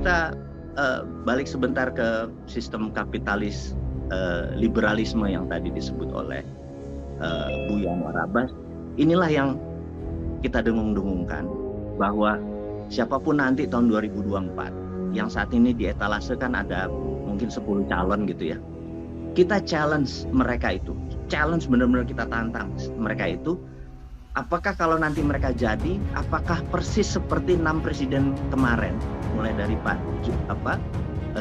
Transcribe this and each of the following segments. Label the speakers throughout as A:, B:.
A: kita balik sebentar ke sistem kapitalis liberalisme yang tadi disebut oleh Buya Anwar Abbas, inilah yang kita dengung-dengungkan bahwa siapapun nanti tahun 2024 yang saat ini dietalasekan ada mungkin 10 calon gitu ya. Kita challenge mereka itu. Challenge benar-benar kita tantang mereka itu. Apakah kalau nanti mereka jadi, apakah persis seperti 6 presiden kemarin, mulai dari Pak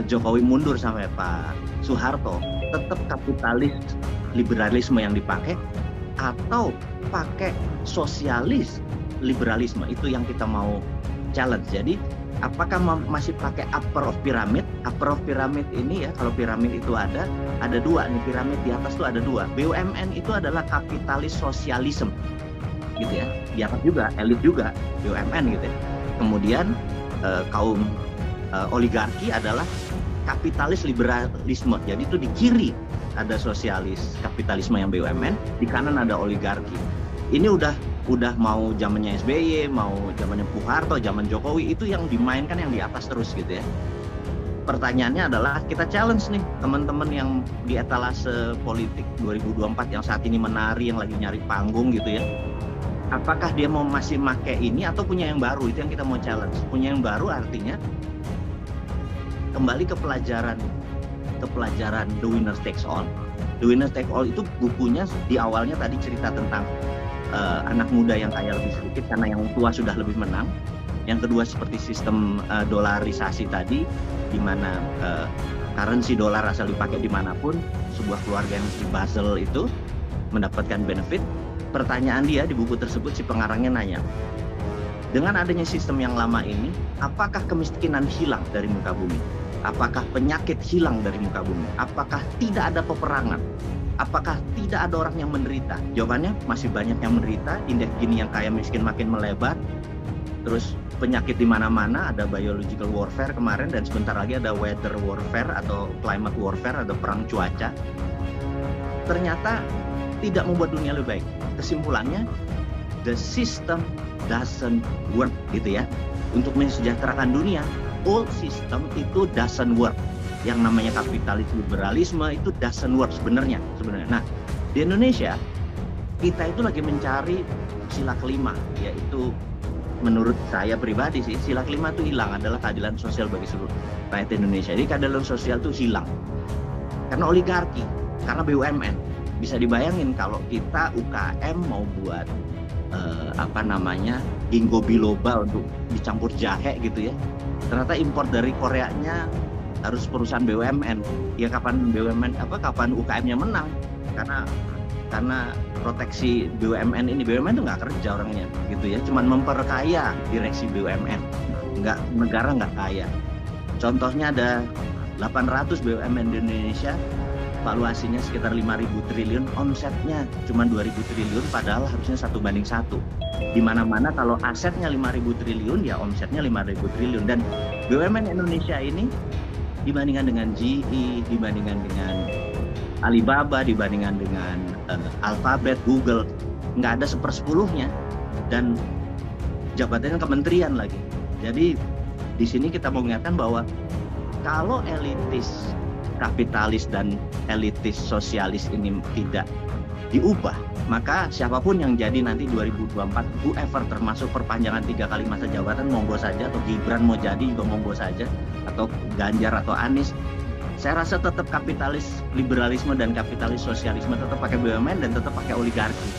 A: Jokowi mundur sampai Pak Soeharto, tetap kapitalis liberalisme yang dipakai atau pakai sosialis liberalisme? Itu yang kita mau challenge. Jadi apakah masih pakai upper of pyramid? Upper of pyramid ini ya, kalau piramid itu ada dua nih, piramid di atas tuh ada dua. BUMN itu adalah kapitalis sosialisme gitu ya, di atas juga elit juga BUMN gitu ya. Kemudian kaum oligarki adalah kapitalis liberalisme. Jadi itu di kiri ada sosialis kapitalisme yang BUMN, di kanan ada oligarki. Ini udah mau zamannya SBY, mau zamannya Soeharto, zaman Jokowi, itu yang dimainkan yang di atas terus gitu ya. Pertanyaannya adalah kita challenge nih teman-teman yang di etalase politik 2024 yang saat ini menari, yang lagi nyari panggung gitu ya. Apakah dia mau masih make ini atau punya yang baru? Itu yang kita mau challenge. Punya yang baru artinya kembali ke pelajaran The Winner Takes All. The Winner Takes All itu bukunya di awalnya tadi cerita tentang anak muda yang kaya lebih sedikit karena yang tua sudah lebih menang. Yang kedua seperti sistem dolarisasi tadi, di mana currency dolar asal dipakai dimanapun, sebuah keluarga yang di Basel itu mendapatkan benefit. Pertanyaan dia di buku tersebut, si pengarangnya nanya, dengan adanya sistem yang lama ini, apakah kemiskinan hilang dari muka bumi? Apakah penyakit hilang dari muka bumi? Apakah tidak ada peperangan? Apakah tidak ada orang yang menderita? Jawabannya masih banyak yang menderita. Indeks Gini yang kaya miskin makin melebar. Terus penyakit di mana-mana, ada biological warfare kemarin, dan sebentar lagi ada weather warfare atau climate warfare, ada perang cuaca. Ternyata tidak membuat dunia lebih baik. Kesimpulannya, the system doesn't work gitu ya. Untuk mensejahterakan dunia, old system itu doesn't work. Yang namanya kapitalis liberalisme itu doesn't work sebenarnya. Nah, di Indonesia kita itu lagi mencari sila kelima, yaitu menurut saya pribadi sih, sila kelima itu hilang, adalah keadilan sosial bagi seluruh rakyat Indonesia. Jadi keadilan sosial itu hilang karena oligarki, karena BUMN. Bisa dibayangin kalau kita UKM mau buat ginkgo biloba untuk dicampur jahe gitu ya, ternyata import dari Koreanya harus perusahaan BUMN. Ya kapan UKM-nya menang? Karena proteksi BUMN ini. BUMN itu nggak kerja orangnya gitu ya, cuman memperkaya direksi BUMN, negara nggak kaya. Contohnya ada 800 BUMN di Indonesia, valuasinya sekitar 5.000 triliun, omsetnya cuma 2.000 triliun, padahal harusnya 1:1. Di mana-mana kalau asetnya 5.000 triliun, ya omsetnya 5.000 triliun. Dan BUMN Indonesia ini dibandingkan dengan GE, dibandingkan dengan Alibaba, dibandingkan dengan Alphabet, Google, nggak ada 1/10-nya. Dan jabatannya kementerian lagi. Jadi di sini kita mau mengingatkan bahwa kalau elitis kapitalis dan elitis sosialis ini tidak diubah, maka siapapun yang jadi nanti 2024, whoever, termasuk perpanjangan 3 kali masa jabatan, monggo saja, atau Gibran mau jadi juga monggo saja, atau Ganjar atau Anies, saya rasa tetap kapitalis liberalisme dan kapitalis sosialisme tetap pakai BUMN dan tetap pakai oligarki.